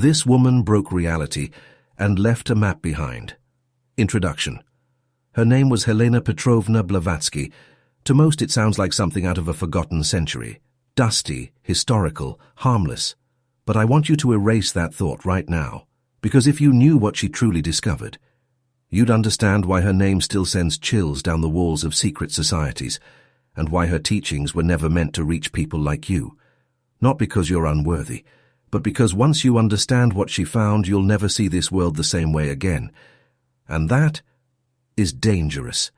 This woman broke reality and left a map behind. Introduction. Her name was Helena Blavatsky. To most it sounds like something out of a forgotten century. Dusty, historical, harmless. But I want you to erase that thought right now, because if you knew what she truly discovered, you'd understand why her name still sends chills down the walls of secret societies, and why her teachings were never meant to reach people like you. Not because you're unworthy, but because once you understand what she found, you'll never see this world the same way again. And that is dangerous.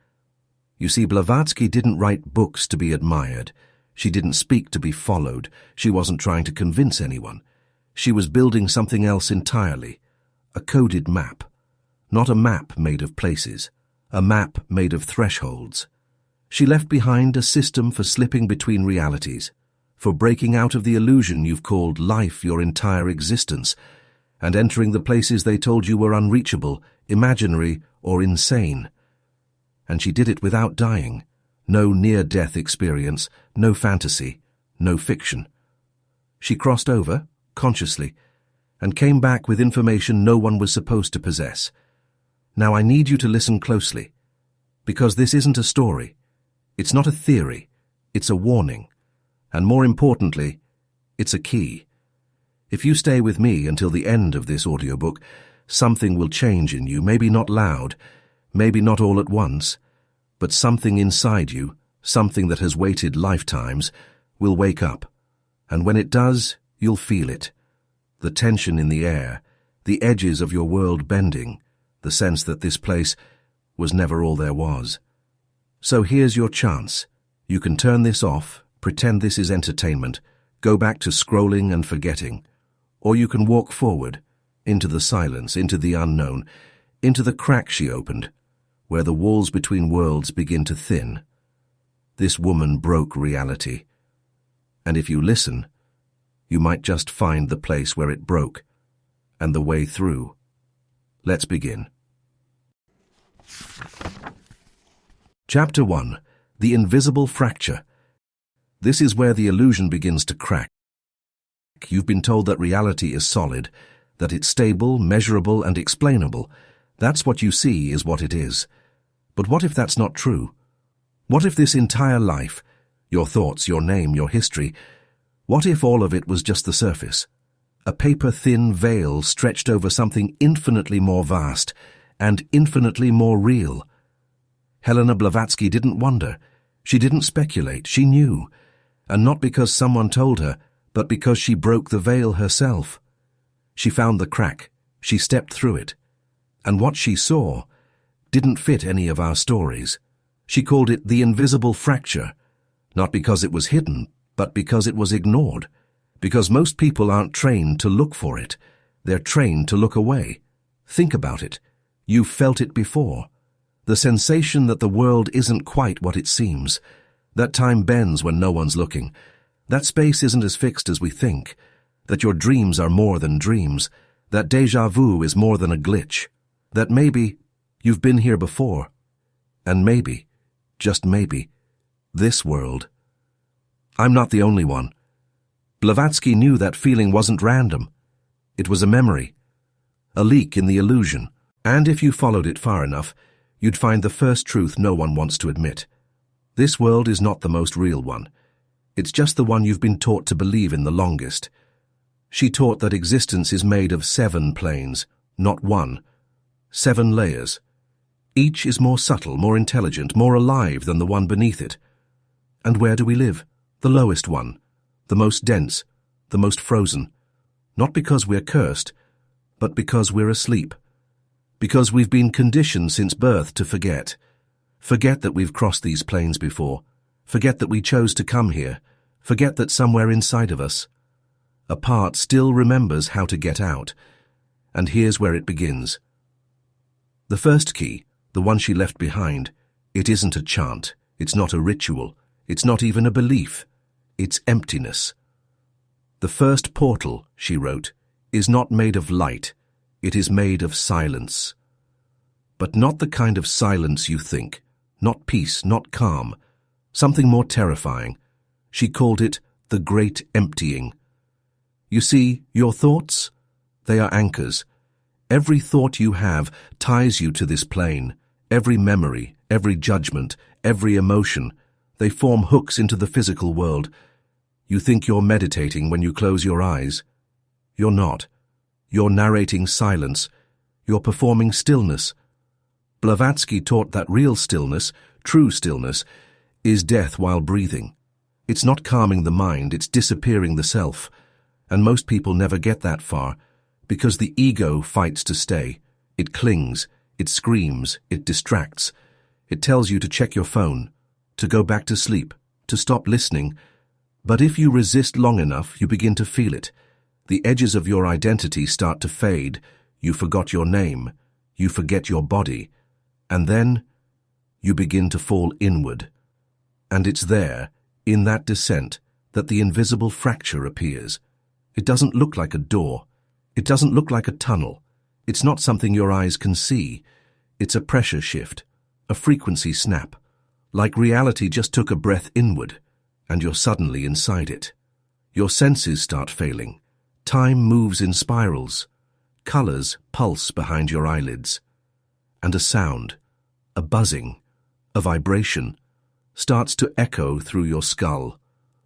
You see, Blavatsky didn't write books to be admired. She didn't speak to be followed. She wasn't trying to convince anyone. She was building something else entirely. A coded map. Not a map made of places. A map made of thresholds. She left behind a system for slipping between realities, for breaking out of the illusion you've called life your entire existence, and entering the places they told you were unreachable, imaginary, or insane. And she did it without dying. No near-death experience, no fantasy, no fiction. She crossed over, consciously, and came back with information no one was supposed to possess. Now I need you to listen closely, because this isn't a story. It's not a theory. It's a warning. And more importantly, it's a key. If you stay with me until the end of this audiobook, something will change in you, maybe not loud, maybe not all at once, but something inside you, something that has waited lifetimes, will wake up. And when it does, you'll feel it. The tension in the air, the edges of your world bending, the sense that this place was never all there was. So here's your chance. You can turn this off, pretend this is entertainment, go back to scrolling and forgetting. Or you can walk forward, into the silence, into the unknown, into the crack she opened, where the walls between worlds begin to thin. This woman broke reality. And if you listen, you might just find the place where it broke, and the way through. Let's begin. Chapter 1. The Invisible Fracture. This is where the illusion begins to crack. You've been told that reality is solid, that it's stable, measurable, and explainable. That's what you see is what it is. But what if that's not true? What if this entire life, your thoughts, your name, your history, what if all of it was just the surface? A paper-thin veil stretched over something infinitely more vast and infinitely more real. Helena Blavatsky didn't wonder. She didn't speculate. She knew. And not because someone told her, but because she broke the veil herself. She found the crack. She stepped through it. And what she saw didn't fit any of our stories. She called it the invisible fracture, not because it was hidden, but because it was ignored. Because most people aren't trained to look for it. They're trained to look away. Think about it. You've felt it before. The sensation that the world isn't quite what it seems. That time bends when no one's looking. That space isn't as fixed as we think. That your dreams are more than dreams. That déjà vu is more than a glitch. That maybe you've been here before. And maybe, just maybe, this world. I'm not the only one. Blavatsky knew that feeling wasn't random. It was a memory, a leak in the illusion. And if you followed it far enough, you'd find the first truth no one wants to admit. This world is not the most real one. It's just the one you've been taught to believe in the longest. She taught that existence is made of 7 planes, not 1. 7 layers. Each is more subtle, more intelligent, more alive than the one beneath it. And where do we live? The lowest one, the most dense, the most frozen. Not because we're cursed, but because we're asleep. Because we've been conditioned since birth to forget. Forget that we've crossed these planes before. Forget that we chose to come here. Forget that somewhere inside of us, a part still remembers how to get out. And here's where it begins. The first key, the one she left behind, it isn't a chant, it's not a ritual, it's not even a belief, it's emptiness. The first portal, she wrote, is not made of light, it is made of silence. But not the kind of silence you think, not peace, not calm, something more terrifying. She called it the Great Emptying. You see, your thoughts, They are anchors. Every thought you have ties you to this plane. Every memory, every judgment, every emotion, they form hooks into the physical world. You think you're meditating when you close your eyes. You're not. You're narrating silence. You're performing stillness. Blavatsky taught that real stillness, true stillness, is death while breathing. It's not calming the mind, it's disappearing the self. And most people never get that far, because the ego fights to stay. It clings, it screams, it distracts. It tells you to check your phone, to go back to sleep, to stop listening. But if you resist long enough, you begin to feel it. The edges of your identity start to fade. You forgot your name. You forget your body. And then you begin to fall inward. And it's there, in that descent, that the invisible fracture appears. It doesn't look like a door. It doesn't look like a tunnel. It's not something your eyes can see. It's a pressure shift, a frequency snap. Like reality just took a breath inward, and you're suddenly inside it. Your senses start failing. Time moves in spirals. Colors pulse behind your eyelids. And a sound, a buzzing, a vibration, starts to echo through your skull,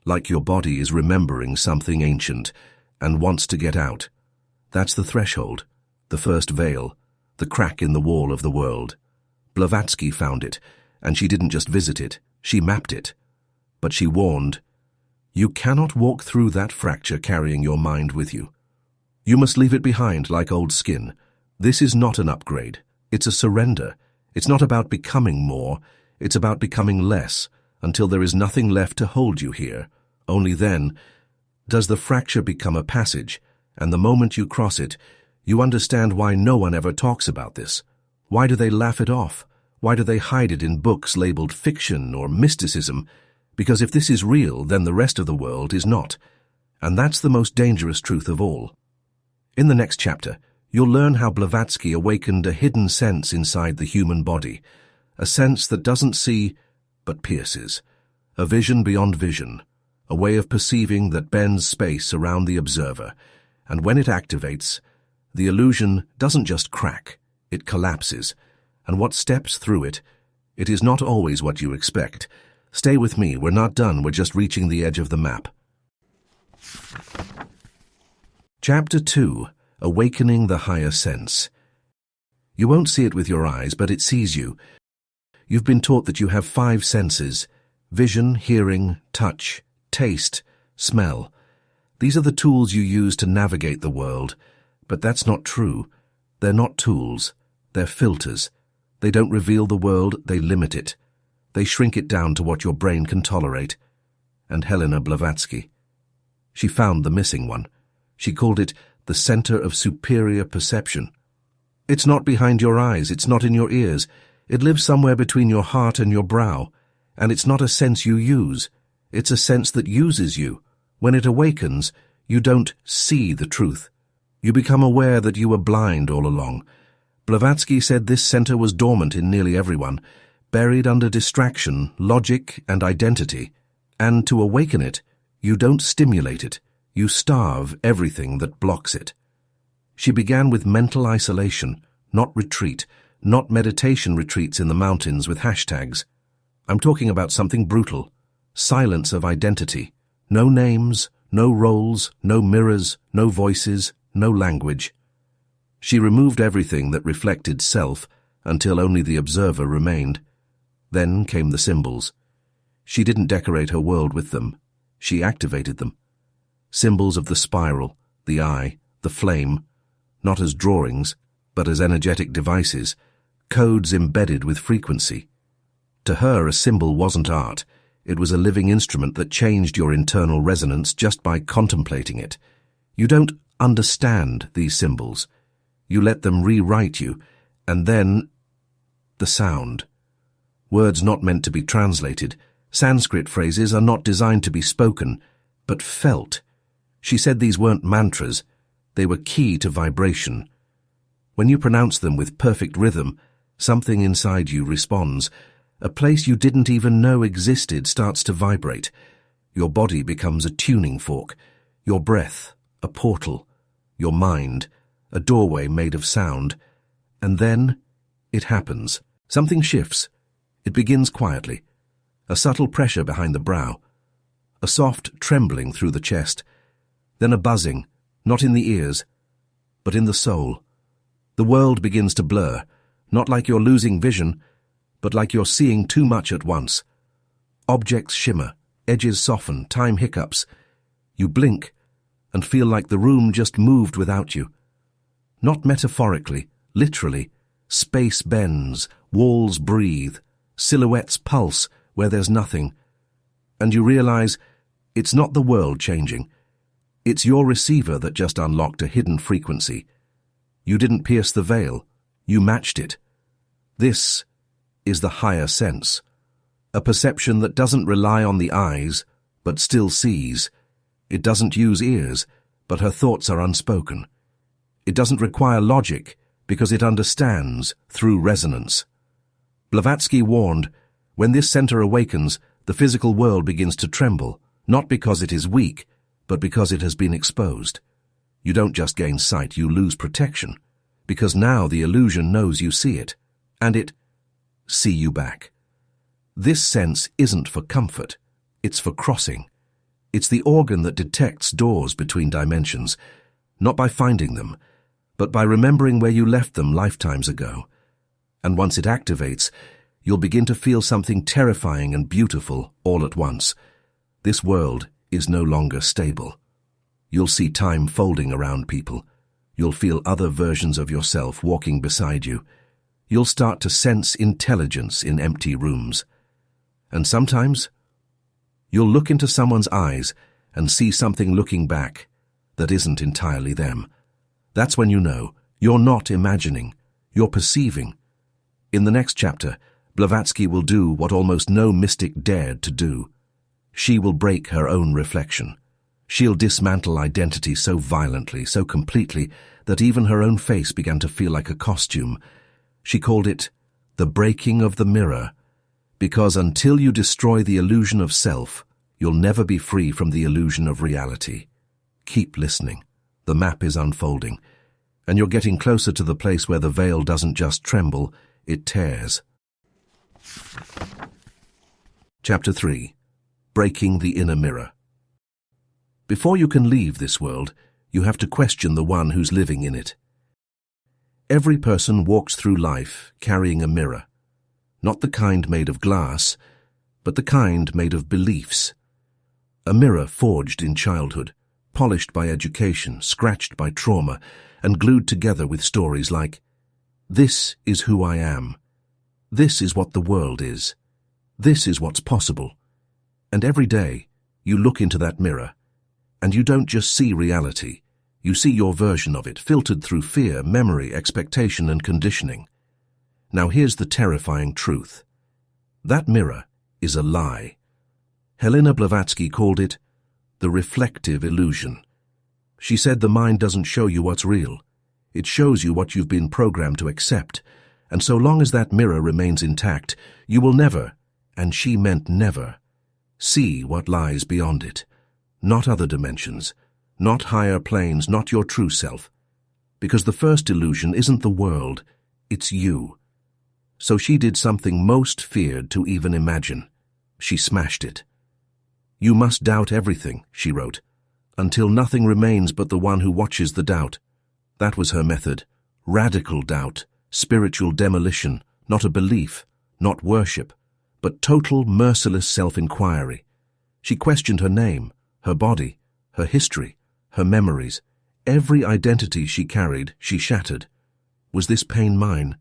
like your body is remembering something ancient and wants to get out. That's the threshold, the first veil, the crack in the wall of the world. Blavatsky found it, and she didn't just visit it, she mapped it. But she warned, you cannot walk through that fracture carrying your mind with you. You must leave it behind like old skin. This is not an upgrade. It's a surrender. It's not about becoming more. It's about becoming less, until there is nothing left to hold you here. Only then does the fracture become a passage, and the moment you cross it, you understand why no one ever talks about this. Why do they laugh it off? Why do they hide it in books labeled fiction or mysticism? Because if this is real, then the rest of the world is not. And that's the most dangerous truth of all. In the next chapter, you'll learn how Blavatsky awakened a hidden sense inside the human body, a sense that doesn't see, but pierces, a vision beyond vision, a way of perceiving that bends space around the observer, and when it activates, the illusion doesn't just crack, it collapses, and what steps through it, it is not always what you expect. Stay with me, we're not done, we're just reaching the edge of the map. Chapter 2. Awakening the Higher Sense. You won't see it with your eyes, but it sees you. You've been taught that you have 5 senses: vision, hearing, touch, taste, smell. These are the tools you use to navigate the world. But that's not true. They're not tools. They're filters. They don't reveal the world, they limit it. They shrink it down to what your brain can tolerate. And Helena Blavatsky. She found the missing one. She called it the center of superior perception. It's not behind your eyes, it's not in your ears. It lives somewhere between your heart and your brow. And it's not a sense you use. It's a sense that uses you. When it awakens, you don't see the truth. You become aware that you were blind all along. Blavatsky said this center was dormant in nearly everyone, buried under distraction, logic, and identity. And to awaken it, you don't stimulate it. You starve everything that blocks it. She began with mental isolation, not retreat, not meditation retreats in the mountains with hashtags. I'm talking about something brutal. Silence of identity. No names, no roles, no mirrors, no voices, no language. She removed everything that reflected self until only the observer remained. Then came the symbols. She didn't decorate her world with them. She activated them. Symbols of the spiral, the eye, the flame, not as drawings, but as energetic devices, codes embedded with frequency. To her, a symbol wasn't art. It was a living instrument that changed your internal resonance just by contemplating it. You don't understand these symbols. You let them rewrite you, and then the sound. Words not meant to be translated. Sanskrit phrases are not designed to be spoken, but felt. She said these weren't mantras. They were key to vibration. When you pronounce them with perfect rhythm, something inside you responds. A place you didn't even know existed starts to vibrate. Your body becomes a tuning fork. Your breath, a portal. Your mind, a doorway made of sound, and then it happens. Something shifts. It begins quietly, a subtle pressure behind the brow, a soft trembling through the chest, then a buzzing, not in the ears, but in the soul. The world begins to blur, not like you're losing vision, but like you're seeing too much at once. Objects shimmer, edges soften, time hiccups. You blink and feel like the room just moved without you. Not metaphorically, literally. Space bends, walls breathe, silhouettes pulse where there's nothing. And you realize it's not the world changing. It's your receiver that just unlocked a hidden frequency. You didn't pierce the veil. You matched it. This is the higher sense. A perception that doesn't rely on the eyes, but still sees. It doesn't use ears, but her thoughts are unspoken. It doesn't require logic, because it understands through resonance. Blavatsky warned, when this center awakens, the physical world begins to tremble, not because it is weak, but because it has been exposed. You don't just gain sight, you lose protection, because now the illusion knows you see it, and it see you back. This sense isn't for comfort, it's for crossing. It's the organ that detects doors between dimensions, not by finding them, but by remembering where you left them lifetimes ago. And once it activates, you'll begin to feel something terrifying and beautiful all at once. This world is no longer stable. You'll see time folding around people. You'll feel other versions of yourself walking beside you. You'll start to sense intelligence in empty rooms. And sometimes, you'll look into someone's eyes and see something looking back that isn't entirely them. That's when you know you're not imagining, you're perceiving. In the next chapter, Blavatsky will do what almost no mystic dared to do. She will break her own reflection. She'll dismantle identity so violently, so completely, that even her own face began to feel like a costume. She called it the breaking of the mirror, because until you destroy the illusion of self, you'll never be free from the illusion of reality. Keep listening. The map is unfolding, and you're getting closer to the place where the veil doesn't just tremble, it tears. Chapter 3. Breaking the Inner Mirror. Before you can leave this world, you have to question the one who's living in it. Every person walks through life carrying a mirror, not the kind made of glass, but the kind made of beliefs. A mirror forged in childhood, polished by education, scratched by trauma, and glued together with stories like, "This is who I am. This is what the world is. This is what's possible." And every day, you look into that mirror, and you don't just see reality, you see your version of it, filtered through fear, memory, expectation, and conditioning. Now here's the terrifying truth. That mirror is a lie. Helena Blavatsky called it the reflective illusion. She said the mind doesn't show you what's real. It shows you what you've been programmed to accept, and so long as that mirror remains intact, you will never, and she meant never, see what lies beyond it. Not other dimensions, not higher planes, not your true self. Because the first illusion isn't the world, it's you. So she did something most feared to even imagine. She smashed it. "You must doubt everything," she wrote, "until nothing remains but the one who watches the doubt." That was her method. Radical doubt, spiritual demolition, not a belief, not worship, but total, merciless self-inquiry. She questioned her name, her body, her history, her memories. Every identity she carried, she shattered. Was this pain mine?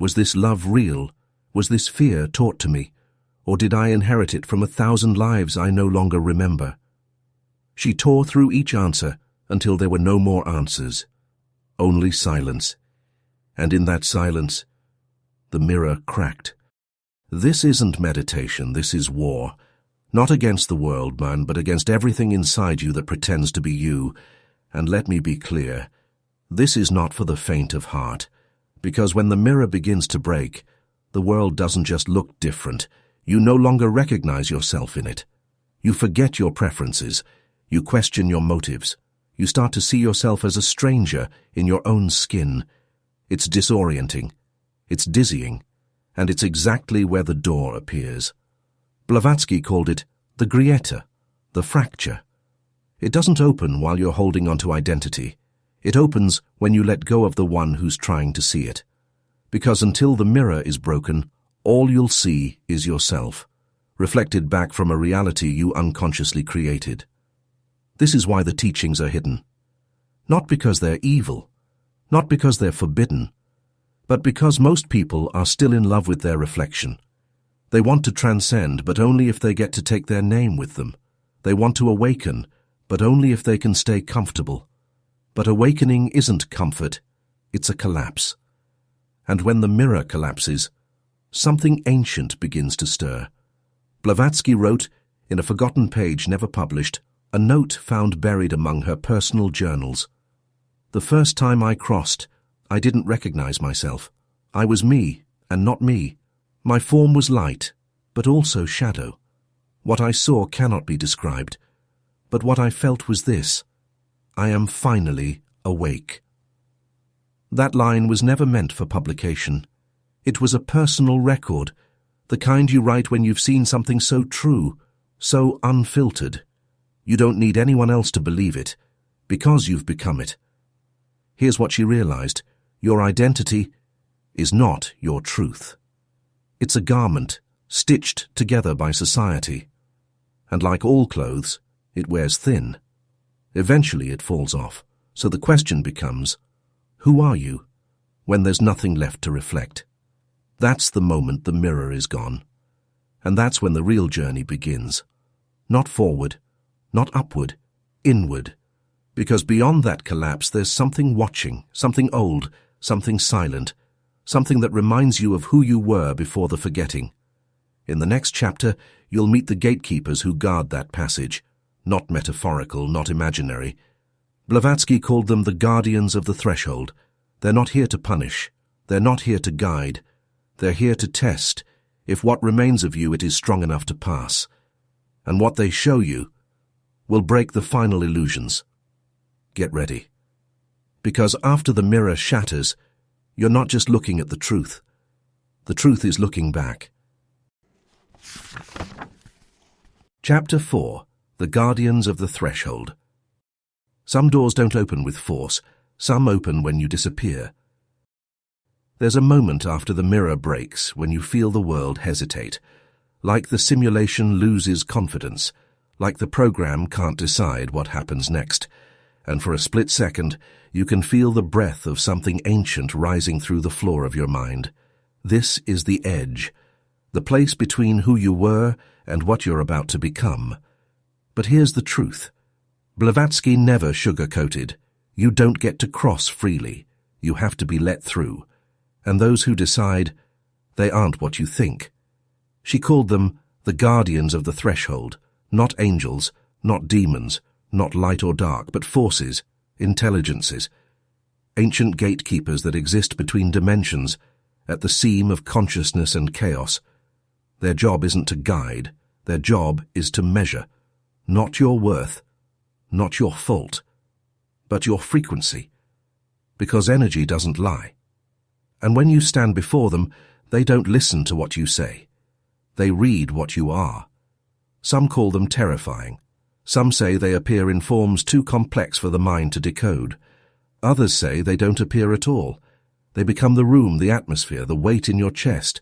Was this love real? Was this fear taught to me? Or did I inherit it from 1,000 lives I no longer remember? She tore through each answer until there were no more answers. Only silence. And in that silence, the mirror cracked. This isn't meditation, this is war. Not against the world, man, but against everything inside you that pretends to be you. And let me be clear, this is not for the faint of heart. Because when the mirror begins to break, the world doesn't just look different. You no longer recognize yourself in it. You forget your preferences. You question your motives. You start to see yourself as a stranger in your own skin. It's disorienting, it's dizzying, and it's exactly where the door appears. Blavatsky called it the grieta, the fracture. It doesn't open while you're holding onto identity. It opens when you let go of the one who's trying to see it. Because until the mirror is broken, all you'll see is yourself, reflected back from a reality you unconsciously created. This is why the teachings are hidden. Not because they're evil, not because they're forbidden, but because most people are still in love with their reflection. They want to transcend, but only if they get to take their name with them. They want to awaken, but only if they can stay comfortable. But awakening isn't comfort, it's a collapse. And when the mirror collapses, something ancient begins to stir. Blavatsky wrote, in a forgotten page never published, a note found buried among her personal journals. The first time I crossed, I didn't recognize myself. I was me, and not me. My form was light, but also shadow. What I saw cannot be described, but what I felt was this: I am finally awake. That line was never meant for publication. It was a personal record, the kind you write when you've seen something so true, so unfiltered. You don't need anyone else to believe it, because you've become it. Here's what she realized: your identity is not your truth. It's a garment, stitched together by society. And like all clothes, it wears thin. Eventually it falls off, so the question becomes, who are you, when there's nothing left to reflect? That's the moment the mirror is gone. And that's when the real journey begins. Not forward, not upward, inward. Because beyond that collapse there's something watching, something old, something silent, something that reminds you of who you were before the forgetting. In the next chapter, you'll meet the gatekeepers who guard that passage. Not metaphorical, not imaginary. Blavatsky called them the guardians of the threshold. They're not here to punish. They're not here to guide. They're here to test if what remains of you it is strong enough to pass. And what they show you will break the final illusions. Get ready. Because after the mirror shatters, you're not just looking at the truth. The truth is looking back. Chapter 4. The Guardians of the Threshold. Some doors don't open with force. Some open when you disappear. There's a moment after the mirror breaks when you feel the world hesitate. Like the simulation loses confidence. Like the program can't decide what happens next. And for a split second, you can feel the breath of something ancient rising through the floor of your mind. This is the edge, the place between who you were and what you're about to become. But here's the truth. Blavatsky never sugar-coated. You don't get to cross freely. You have to be let through. And those who decide, they aren't what you think. She called them the guardians of the threshold, not angels, not demons, not light or dark, but forces, intelligences, ancient gatekeepers that exist between dimensions, at the seam of consciousness and chaos. Their job isn't to guide, their job is to measure, not your worth, not your fault, but your frequency, because energy doesn't lie. And when you stand before them, they don't listen to what you say. They read what you are. Some call them terrifying. Some say they appear in forms too complex for the mind to decode. Others say they don't appear at all. They become the room, the atmosphere, the weight in your chest.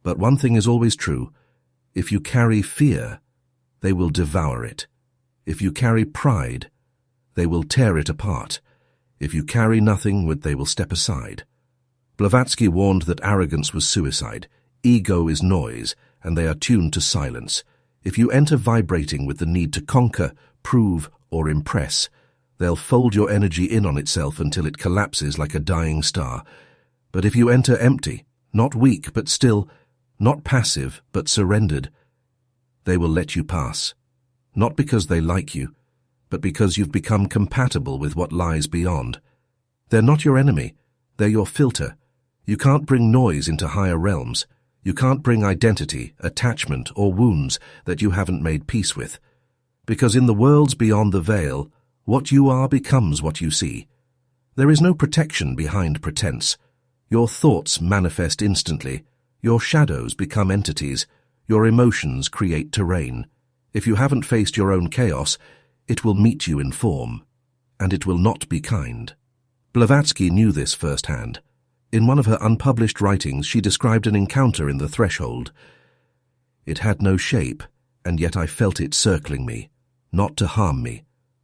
But one thing is always true. If you carry fear, they will devour it. If you carry pride, they will tear it apart. If you carry nothing, they will step aside. Blavatsky warned that arrogance was suicide. Ego is noise, and they are tuned to silence. If you enter vibrating with the need to conquer, prove, or impress, they'll fold your energy in on itself until it collapses like a dying star. But if you enter empty, not weak but still, not passive but surrendered, they will let you pass. Not because they like you, but because you've become compatible with what lies beyond. They're not your enemy, they're your filter. You can't bring noise into higher realms. You can't bring identity, attachment, or wounds that you haven't made peace with. Because in the worlds beyond the veil, What you are becomes what you see. There is no protection behind pretense. Your thoughts manifest instantly. Your shadows become entities. Your emotions create terrain. If you haven't faced your own chaos, it will meet you in form, and it will not be kind. Blavatsky knew this firsthand. In one of her unpublished writings, she described an encounter in the threshold. It had no shape, and yet I felt it circling me, not to harm me,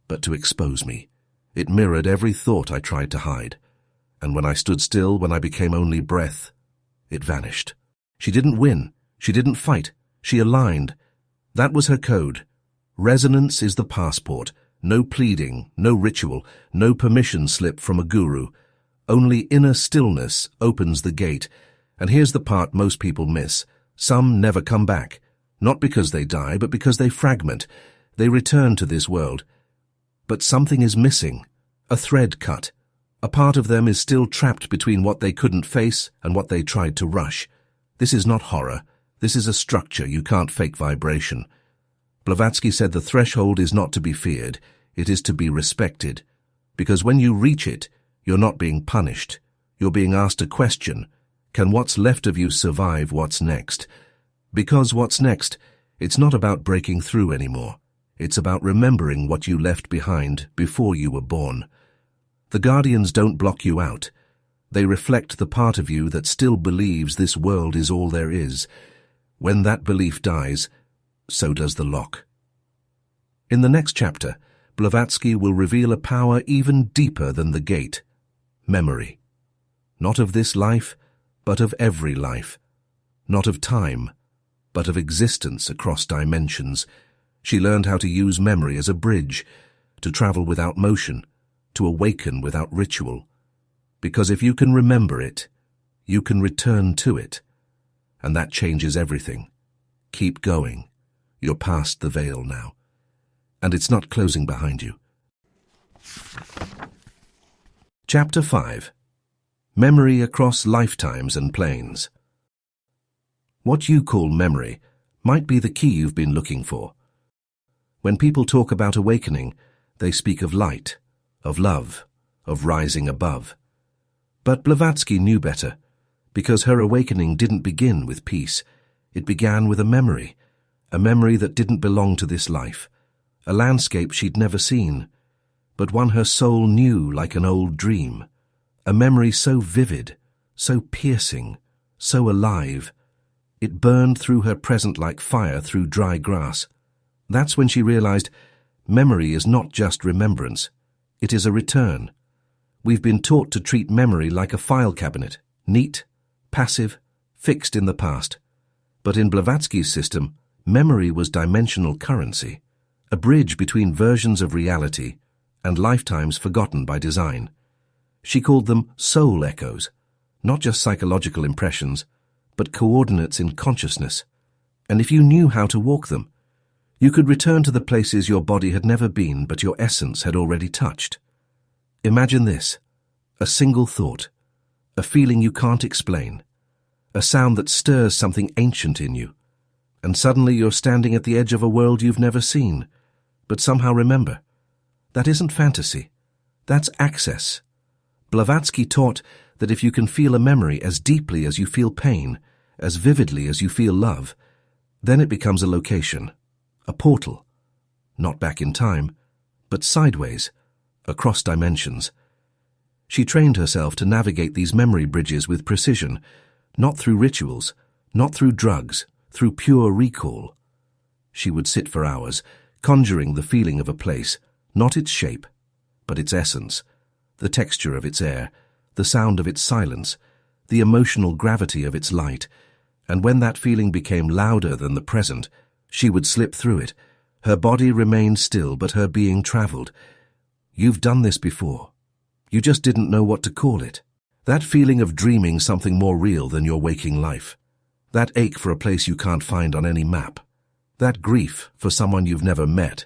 but to expose me. It mirrored every thought I tried to hide, and when I stood still, when I became only breath, it vanished. She didn't win. She didn't fight. She aligned. That was her code. Resonance is the passport. No pleading, no ritual, no permission slip from a guru. Only inner stillness opens the gate. And here's the part most people miss. Some never come back. Not because they die, but because they fragment. They return to this world. But something is missing. A thread cut. A part of them is still trapped between what they couldn't face and what they tried to rush. This is not horror. This is a structure you can't fake vibration. Blavatsky said the threshold is not to be feared. It is to be respected. Because when you reach it, you're not being punished. You're being asked a question. Can what's left of you survive what's next? Because what's next, it's not about breaking through anymore. It's about remembering what you left behind before you were born. The guardians don't block you out. They reflect the part of you that still believes this world is all there is. When that belief dies, so does the lock. In the next chapter, Blavatsky will reveal a power even deeper than the gate. Memory. Not of this life, but of every life. Not of time, but of existence across dimensions. She learned how to use memory as a bridge, to travel without motion, to awaken without ritual. Because if you can remember it, you can return to it. And that changes everything. Keep going. You're past the veil now. And it's not closing behind you. Chapter 5. Memory across lifetimes and planes. What you call memory might be the key you've been looking for. When people talk about awakening, they speak of light, of love, of rising above. But Blavatsky knew better, because her awakening didn't begin with peace. It began with a memory that didn't belong to this life, a landscape she'd never seen, but one her soul knew like an old dream, a memory so vivid, so piercing, so alive. It burned through her present like fire through dry grass. That's when she realized memory is not just remembrance, it is a return. We've been taught to treat memory like a file cabinet, neat, passive, fixed in the past. But in Blavatsky's system, memory was dimensional currency, a bridge between versions of reality and lifetimes forgotten by design. She called them soul echoes, not just psychological impressions, but coordinates in consciousness. And if you knew how to walk them, you could return to the places your body had never been but your essence had already touched. Imagine this, a single thought, a feeling you can't explain, a sound that stirs something ancient in you, and suddenly you're standing at the edge of a world you've never seen, but somehow remember. That isn't fantasy, that's access. Blavatsky taught that if you can feel a memory as deeply as you feel pain, as vividly as you feel love, then it becomes a location, a portal, not back in time, but sideways, across dimensions. She trained herself to navigate these memory bridges with precision, not through rituals, not through drugs, through pure recall. She would sit for hours, conjuring the feeling of a place, not its shape, but its essence, the texture of its air, the sound of its silence, the emotional gravity of its light, and when that feeling became louder than the present, she would slip through it. Her body remained still, but her being traveled. You've done this before. You just didn't know what to call it. That feeling of dreaming something more real than your waking life. That ache for a place you can't find on any map. That grief for someone you've never met.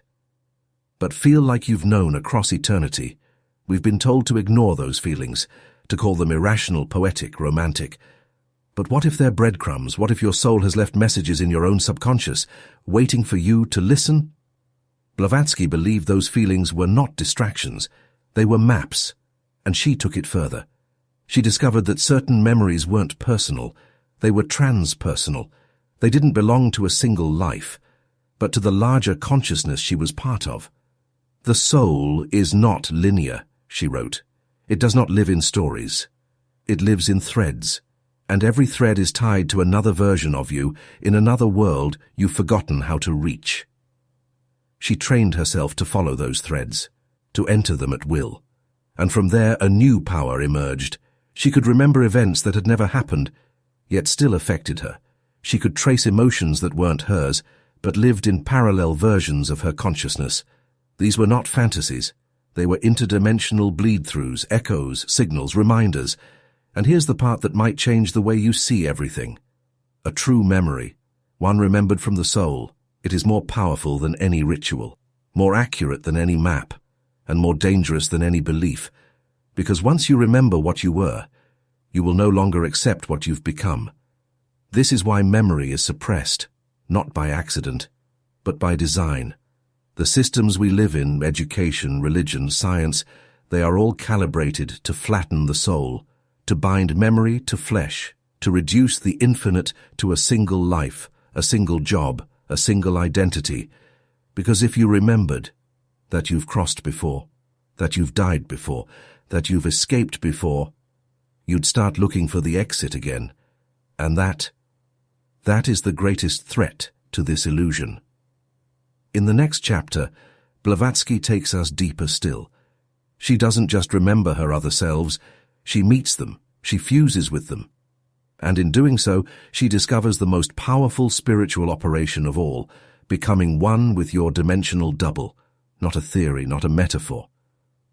But feel like you've known across eternity. We've been told to ignore those feelings, to call them irrational, poetic, romantic. But what if they're breadcrumbs? What if your soul has left messages in your own subconscious, waiting for you to listen? Blavatsky believed those feelings were not distractions, they were maps, and she took it further. She discovered that certain memories weren't personal, they were transpersonal. They didn't belong to a single life, but to the larger consciousness she was part of. The soul is not linear, she wrote. It does not live in stories. It lives in threads, and every thread is tied to another version of you in another world you've forgotten how to reach. She trained herself to follow those threads, to enter them at will, and from there a new power emerged. She could remember events that had never happened, yet still affected her. She could trace emotions that weren't hers, but lived in parallel versions of her consciousness. These were not fantasies. They were interdimensional bleed-throughs, echoes, signals, reminders. And here's the part that might change the way you see everything. A true memory, one remembered from the soul. It is more powerful than any ritual, more accurate than any map, and more dangerous than any belief. Because once you remember what you were, you will no longer accept what you've become. This is why memory is suppressed, not by accident, but by design. The systems we live in, education, religion, science, they are all calibrated to flatten the soul, to bind memory to flesh, to reduce the infinite to a single life, a single job, a single identity. Because if you remembered that you've crossed before, that you've died before, that you've escaped before, you'd start looking for the exit again. And that is the greatest threat to this illusion. In the next chapter, Blavatsky takes us deeper still. She doesn't just remember her other selves, she meets them, she fuses with them. And in doing so, she discovers the most powerful spiritual operation of all, becoming one with your dimensional double, not a theory, not a metaphor.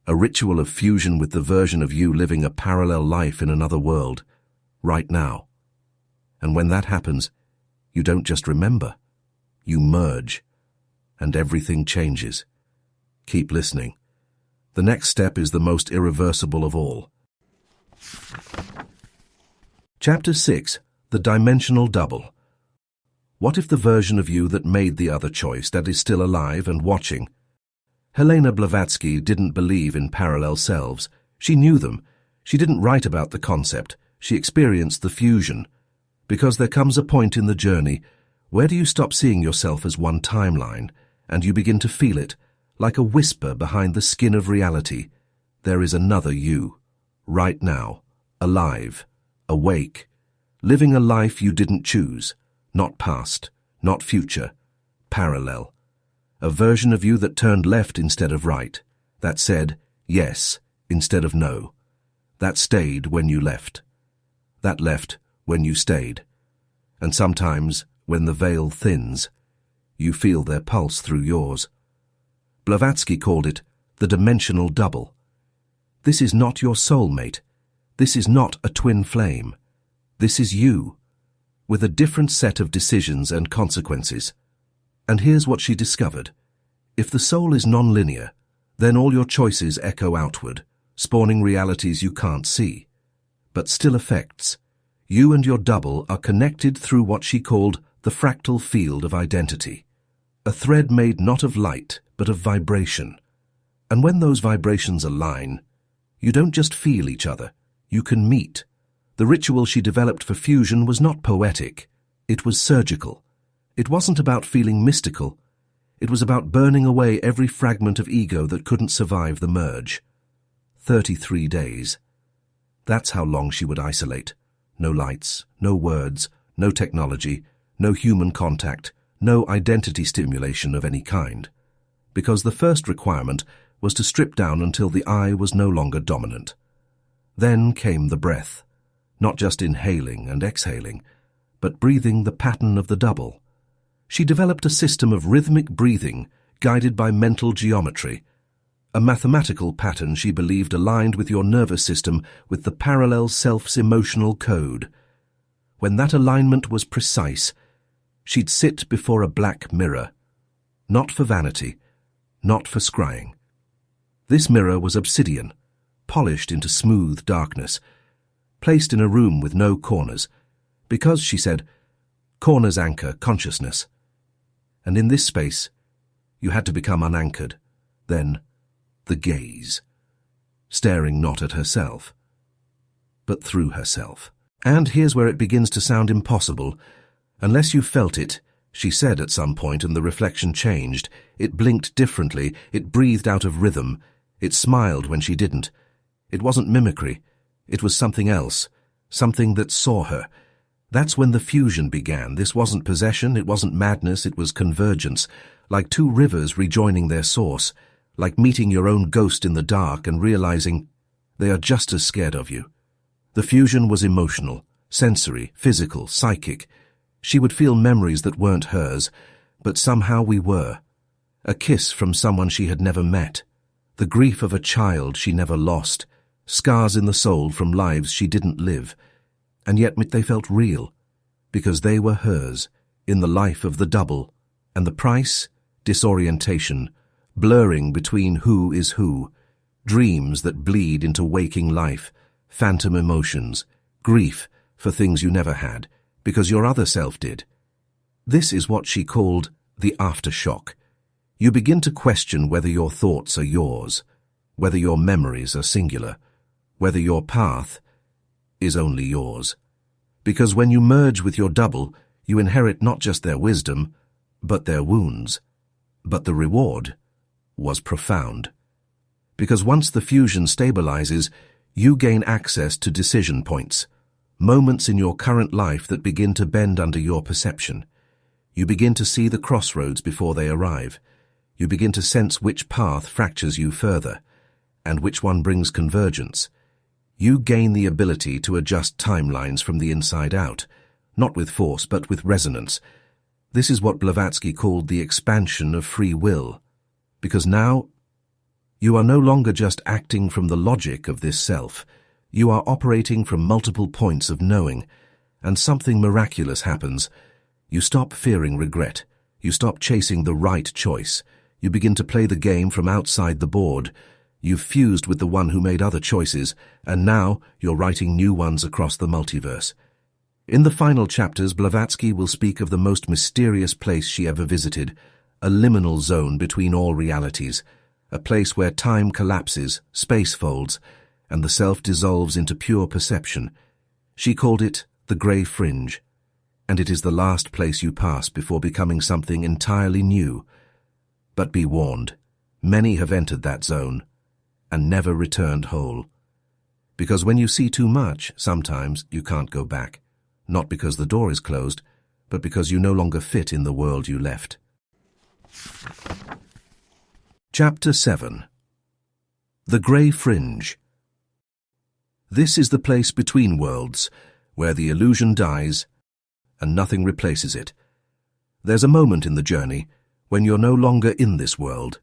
A ritual of fusion with the version of you living a parallel life in another world, right now. And when that happens, you don't just remember, you merge, and everything changes. Keep listening. The next step is the most irreversible of all. Chapter 6. The Dimensional Double. What if the version of you that made the other choice, that is still alive and watching? Helena Blavatsky didn't believe in parallel selves. She knew them. She didn't write about the concept. She experienced the fusion. Because there comes a point in the journey where do you stop seeing yourself as one timeline, and you begin to feel it, like a whisper behind the skin of reality. There is another you, right now, alive, awake, living a life you didn't choose, not past, not future, parallel. A version of you that turned left instead of right, that said yes instead of no, that stayed when you left, that left when you stayed. And sometimes, when the veil thins, you feel their pulse through yours. Blavatsky called it the dimensional double. This is not your soulmate. This is not a twin flame. This is you, with a different set of decisions and consequences. And here's what she discovered. If the soul is non-linear, then all your choices echo outward, spawning realities you can't see, but still effects. You and your double are connected through what she called the fractal field of identity, a thread made not of light, but of vibration. And when those vibrations align, you don't just feel each other, you can meet. The ritual she developed for fusion was not poetic, it was surgical. It wasn't about feeling mystical, it was about burning away every fragment of ego that couldn't survive the merge. 33 days. That's how long she would isolate. No lights, no words, no technology, no human contact, no identity stimulation of any kind. Because the first requirement was to strip down until the I was no longer dominant. Then came the breath, not just inhaling and exhaling, but breathing the pattern of the double. She developed a system of rhythmic breathing guided by mental geometry, a mathematical pattern she believed aligned with your nervous system with the parallel self's emotional code. When that alignment was precise, she'd sit before a black mirror, not for vanity, not for scrying. This mirror was obsidian, polished into smooth darkness, placed in a room with no corners, because, she said, corners anchor consciousness. And in this space, You had to become unanchored. Then, the gaze. Staring not at herself, but through herself. And here's where it begins to sound impossible. Unless you felt it, she said at some point, and the reflection changed. It blinked differently, it breathed out of rhythm, it smiled when she didn't. It wasn't mimicry, it was something else, something that saw her. That's when the fusion began. This wasn't possession, it wasn't madness, it was convergence, like two rivers rejoining their source, like meeting your own ghost in the dark and realizing they are just as scared of you. The fusion was emotional, sensory, physical, psychic. She would feel memories that weren't hers, but somehow we were. A kiss from someone she had never met, the grief of a child she never lost, scars in the soul from lives she didn't live, and yet they felt real, because they were hers, in the life of the double, and the price? Disorientation, blurring between who is who, dreams that bleed into waking life, phantom emotions, grief for things you never had, because your other self did. This is what she called the aftershock. You begin to question whether your thoughts are yours, whether your memories are singular, whether your path is only yours. Because when you merge with your double, you inherit not just their wisdom, but their wounds. But the reward was profound. Because once the fusion stabilizes, you gain access to decision points, moments in your current life that begin to bend under your perception. You begin to see the crossroads before they arrive. You begin to sense which path fractures you further, and which one brings convergence. You gain the ability to adjust timelines from the inside out, not with force but with resonance. This is what Blavatsky called the expansion of free will, because now you are no longer just acting from the logic of this self. You are operating from multiple points of knowing, and something miraculous happens. You stop fearing regret. You stop chasing the right choice. You begin to play the game from outside the board. You've fused with the one who made other choices, and now you're writing new ones across the multiverse. In the final chapters, Blavatsky will speak of the most mysterious place she ever visited, a liminal zone between all realities, a place where time collapses, space folds, and the self dissolves into pure perception. She called it the Grey Fringe, and it is the last place you pass before becoming something entirely new. But be warned, many have entered that zone and never returned whole. Because when you see too much, sometimes you can't go back, not because the door is closed, but because you no longer fit in the world you left. Chapter 7. The Grey Fringe. This is the place between worlds, where the illusion dies and nothing replaces it. There's a moment in the journey when you're no longer in this world,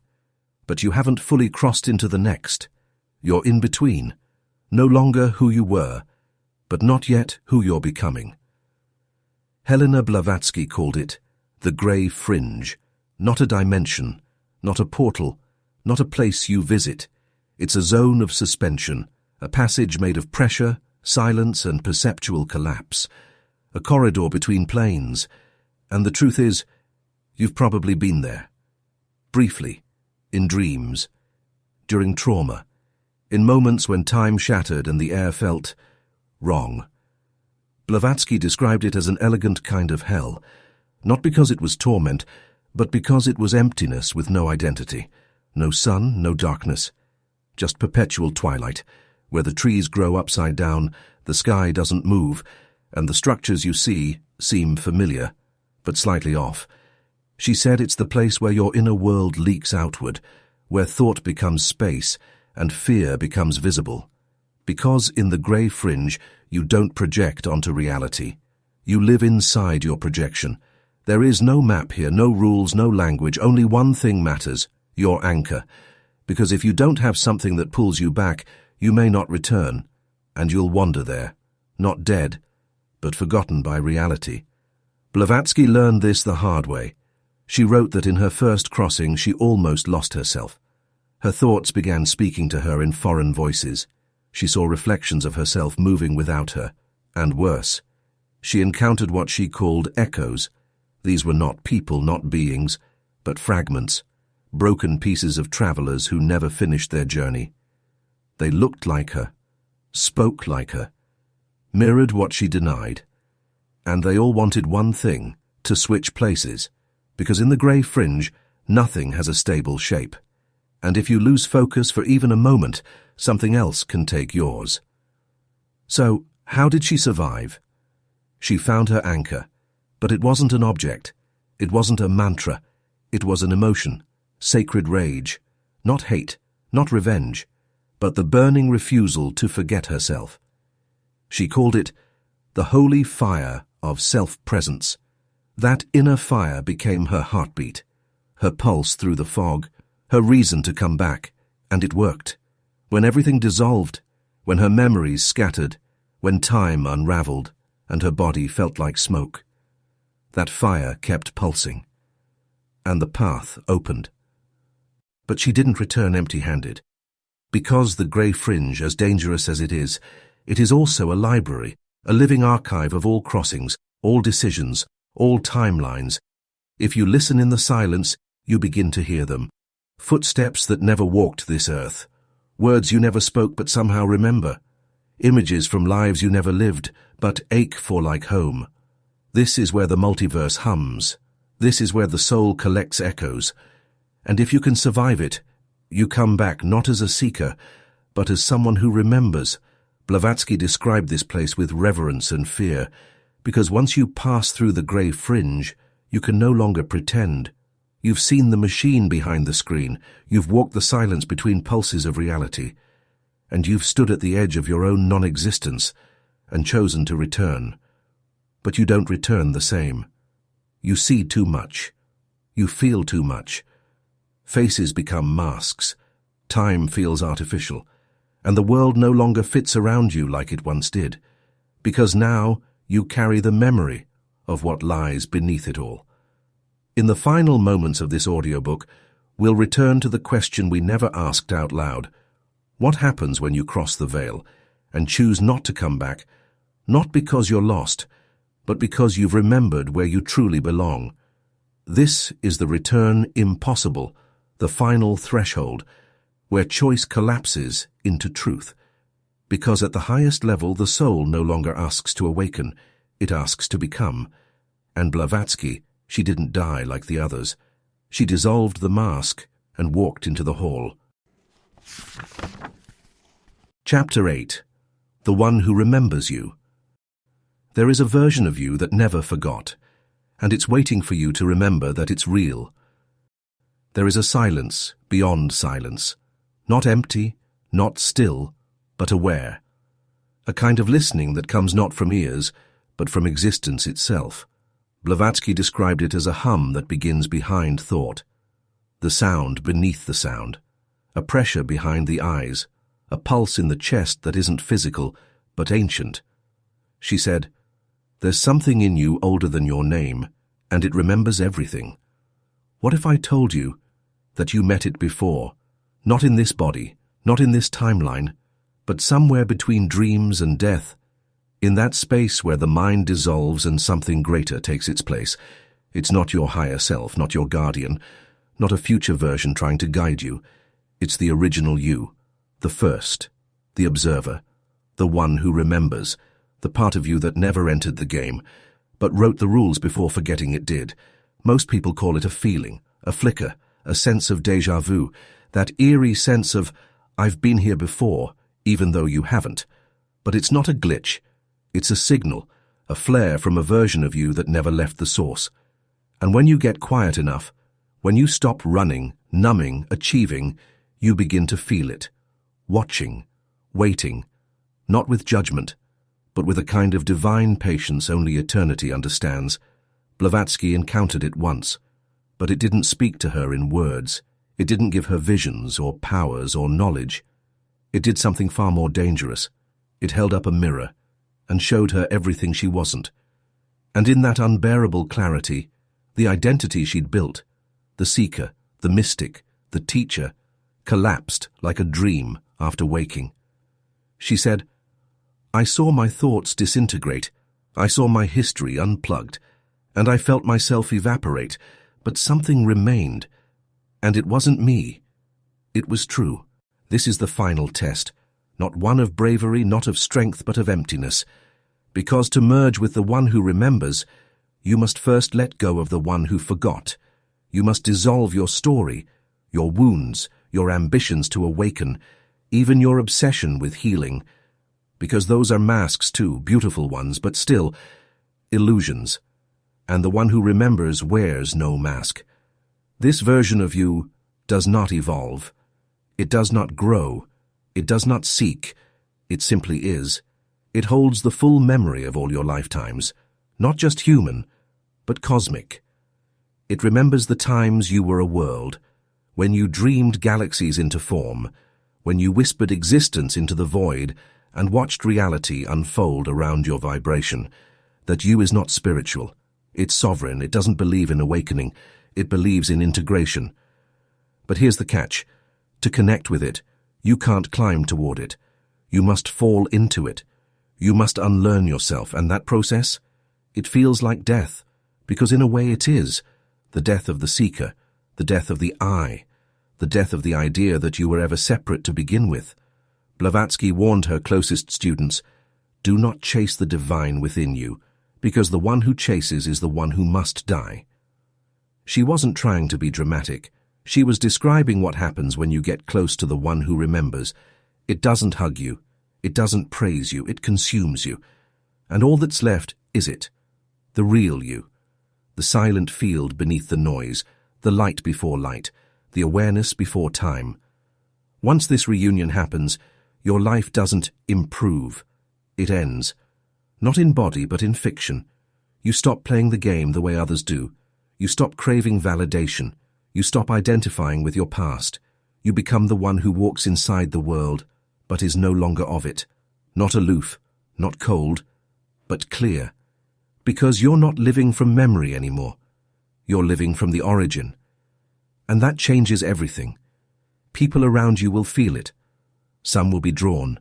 but you haven't fully crossed into the next. You're in between, no longer who you were, but not yet who you're becoming. Helena Blavatsky called it the Grey Fringe, not a dimension, not a portal, not a place you visit. It's a zone of suspension, a passage made of pressure, silence, and perceptual collapse, a corridor between planes, and the truth is, you've probably been there. Briefly, in dreams, during trauma, in moments when time shattered and the air felt wrong. Blavatsky described it as an elegant kind of hell, not because it was torment, but because it was emptiness with no identity, no sun, no darkness, just perpetual twilight, where the trees grow upside down, the sky doesn't move, and the structures you see seem familiar, but slightly off. She said it's the place where your inner world leaks outward, where thought becomes space and fear becomes visible. Because in the Grey Fringe, you don't project onto reality. You live inside your projection. There is no map here, no rules, no language. Only one thing matters, your anchor. Because if you don't have something that pulls you back, you may not return, and you'll wander there, not dead, but forgotten by reality. Blavatsky learned this the hard way. She wrote that in her first crossing she almost lost herself. Her thoughts began speaking to her in foreign voices. She saw reflections of herself moving without her, and worse, she encountered what she called echoes. These were not people, not beings, but fragments. broken pieces of travelers who never finished their journey. They looked like her, spoke like her, mirrored what she denied, and they all wanted one thing, to switch places, because in the Grey Fringe, nothing has a stable shape, and if you lose focus for even a moment, something else can take yours. So, how did she survive? She found her anchor, but it wasn't an object, it wasn't a mantra, it was an emotion, sacred rage, not hate, not revenge, but the burning refusal to forget herself. She called it the holy fire of self-presence. That inner fire became her heartbeat, her pulse through the fog, her reason to come back, and it worked. When everything dissolved, when her memories scattered, when time unraveled, and her body felt like smoke, that fire kept pulsing, and the path opened. But she didn't return empty-handed. Because the Grey Fringe, as dangerous as it is also a library, a living archive of all crossings, all decisions, all timelines. If you listen in the silence, you begin to hear them. Footsteps that never walked this earth. Words you never spoke but somehow remember. Images from lives you never lived, but ache for like home. This is where the multiverse hums. This is where the soul collects echoes. And if you can survive it, you come back not as a seeker, but as someone who remembers. Blavatsky described this place with reverence and fear, because once you pass through the Grey Fringe, you can no longer pretend. You've seen the machine behind the screen, you've walked the silence between pulses of reality, and you've stood at the edge of your own non-existence and chosen to return. But you don't return the same. You see too much. You feel too much. Faces become masks. Time feels artificial, and the world no longer fits around you like it once did, because now you carry the memory of what lies beneath it all. In the final moments of this audiobook, we'll return to the question we never asked out loud. What happens when you cross the veil and choose not to come back, not because you're lost, but because you've remembered where you truly belong? This is the return impossible, the final threshold, where choice collapses into truth. Because at the highest level, the soul no longer asks to awaken, it asks to become. And Blavatsky, she didn't die like the others. She dissolved the mask and walked into the hall. Chapter 8. The One Who Remembers You. There is a version of you that never forgot, and it's waiting for you to remember that it's real. There is a silence beyond silence, not empty, not still, but aware. A kind of listening that comes not from ears, but from existence itself. Blavatsky described it as a hum that begins behind thought. The sound beneath the sound. A pressure behind the eyes. A pulse in the chest that isn't physical, but ancient. She said, "There's something in you older than your name, and it remembers everything. What if I told you that you met it before, not in this body, not in this timeline, but somewhere between dreams and death, in that space where the mind dissolves and something greater takes its place? It's not your higher self, not your guardian, not a future version trying to guide you. It's the original you, the first, the observer, the one who remembers, the part of you that never entered the game, but wrote the rules before forgetting it did. Most people call it a feeling, a flicker, a sense of déjà vu, that eerie sense of, I've been here before, even though you haven't. But it's not a glitch. It's a signal, a flare from a version of you that never left the source. And when you get quiet enough, when you stop running, numbing, achieving, you begin to feel it, watching, waiting, not with judgment, but with a kind of divine patience only eternity understands. Blavatsky encountered it once, but it didn't speak to her in words. It didn't give her visions or powers or knowledge. It did something far more dangerous. It held up a mirror and showed her everything she wasn't. And in that unbearable clarity, the identity she'd built, the seeker, the mystic, the teacher, collapsed like a dream after waking. She said, I saw my thoughts disintegrate, I saw my history unplugged, and I felt myself evaporate, but something remained. And it wasn't me. It was true. This is the final test, not one of bravery, not of strength, but of emptiness. Because to merge with the one who remembers, you must first let go of the one who forgot. You must dissolve your story, your wounds, your ambitions to awaken, even your obsession with healing. Because those are masks too, beautiful ones, but still illusions. And the one who remembers wears no mask. This version of you does not evolve. It does not grow. It does not seek. It simply is. It holds the full memory of all your lifetimes, not just human, but cosmic. It remembers the times you were a world, when you dreamed galaxies into form, when you whispered existence into the void and watched reality unfold around your vibration. That you is not spiritual. It's sovereign. It doesn't believe in awakening. It believes in integration. But here's the catch. To connect with it, you can't climb toward it. You must fall into it. You must unlearn yourself, and that process, it feels like death, because in a way it is. The death of the seeker, the death of the I, the death of the idea that you were ever separate to begin with. Blavatsky warned her closest students, do not chase the divine within you, because the one who chases is the one who must die. She wasn't trying to be dramatic. She was describing what happens when you get close to the one who remembers. It doesn't hug you. It doesn't praise you. It consumes you. And all that's left is it, the real you, the silent field beneath the noise, the light before light, the awareness before time. Once this reunion happens, your life doesn't improve. It ends. Not in body, but in fiction. You stop playing the game the way others do. You stop craving validation. You stop identifying with your past. You become the one who walks inside the world, but is no longer of it. Not aloof, not cold, but clear. Because you're not living from memory anymore. You're living from the origin. And that changes everything. People around you will feel it. Some will be drawn.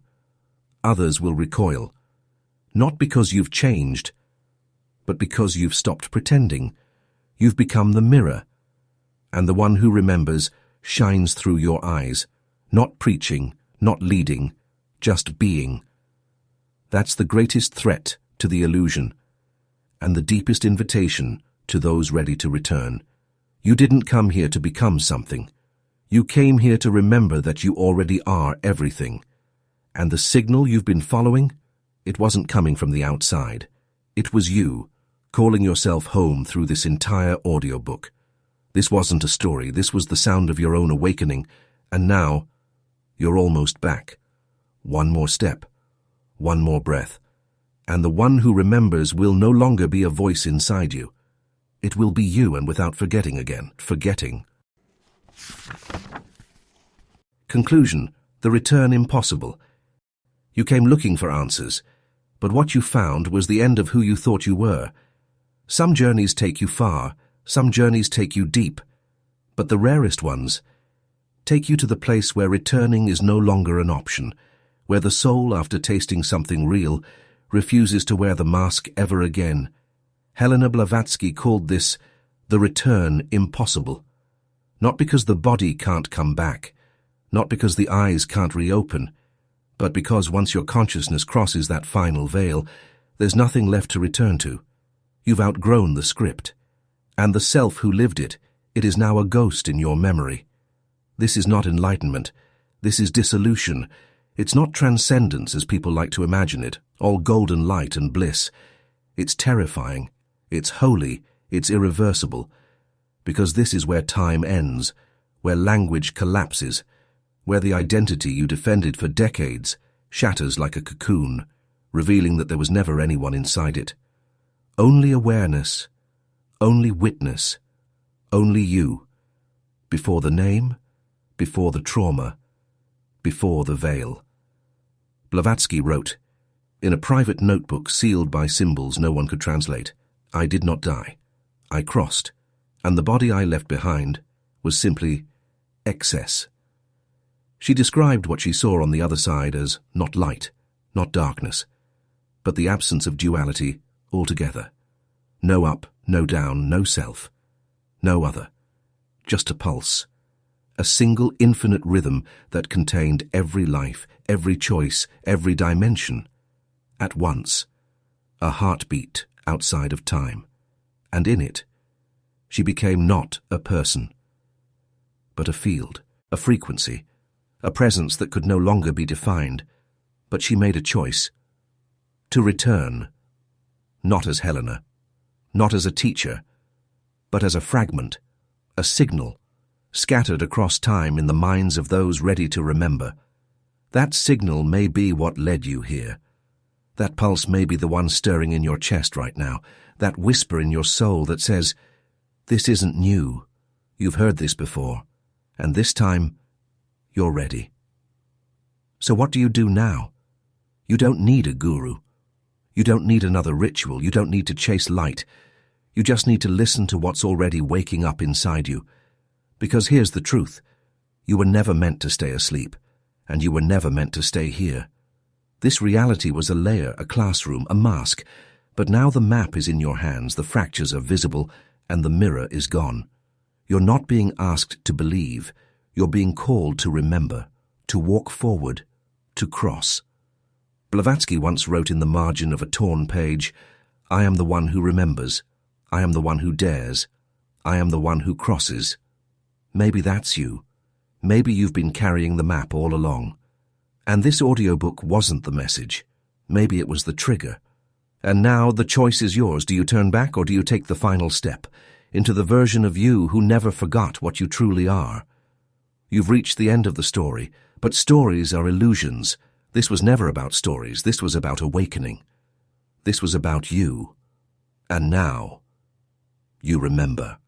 Others will recoil. Not because you've changed, but because you've stopped pretending. You've become the mirror. And the one who remembers shines through your eyes, not preaching, not leading, just being. That's the greatest threat to the illusion, and the deepest invitation to those ready to return. You didn't come here to become something. You came here to remember that you already are everything. And the signal you've been following, it wasn't coming from the outside. It was you, calling yourself home through this entire audiobook. This wasn't a story, this was the sound of your own awakening, and now, you're almost back. One more step, one more breath, and the one who remembers will no longer be a voice inside you. It will be you, and without forgetting again. Forgetting. Conclusion, the return impossible. You came looking for answers, but what you found was the end of who you thought you were. Some journeys take you far, some journeys take you deep, but the rarest ones take you to the place where returning is no longer an option, where the soul, after tasting something real, refuses to wear the mask ever again. Helena Blavatsky called this the return impossible. Not because the body can't come back, not because the eyes can't reopen, but because once your consciousness crosses that final veil, there's nothing left to return to. You've outgrown the script. And the self who lived it, it is now a ghost in your memory. This is not enlightenment. This is dissolution. It's not transcendence as people like to imagine it, all golden light and bliss. It's terrifying. It's holy. It's irreversible. Because this is where time ends, where language collapses, where the identity you defended for decades shatters like a cocoon, revealing that there was never anyone inside it. Only awareness, only witness, only you. Before the name, before the trauma, before the veil. Blavatsky wrote, in a private notebook sealed by symbols no one could translate, I did not die. I crossed, and the body I left behind was simply excess. She described what she saw on the other side as not light, not darkness, but the absence of duality altogether. No up, no down, no self, no other. Just a pulse, a single infinite rhythm that contained every life, every choice, every dimension. At once, a heartbeat outside of time, and in it, she became not a person, but a field, a frequency, a presence that could no longer be defined. But she made a choice to return, not as Helena, not as a teacher, but as a fragment, a signal, scattered across time in the minds of those ready to remember. That signal may be what led you here. That pulse may be the one stirring in your chest right now, that whisper in your soul that says, "This isn't new. You've heard this before, and this time, you're ready." So what do you do now? You don't need a guru. You don't need another ritual. You don't need to chase light. You just need to listen to what's already waking up inside you. Because here's the truth. You were never meant to stay asleep, and you were never meant to stay here. This reality was a layer, a classroom, a mask, but now the map is in your hands, the fractures are visible, and the mirror is gone. You're not being asked to believe. You're being called to remember, to walk forward, to cross. Blavatsky once wrote in the margin of a torn page, "I am the one who remembers. I am the one who dares. I am the one who crosses." Maybe that's you. Maybe you've been carrying the map all along. And this audiobook wasn't the message. Maybe it was the trigger. And now the choice is yours. Do you turn back, or do you take the final step into the version of you who never forgot what you truly are? You've reached the end of the story, but stories are illusions. This was never about stories. This was about awakening. This was about you. And now, you remember.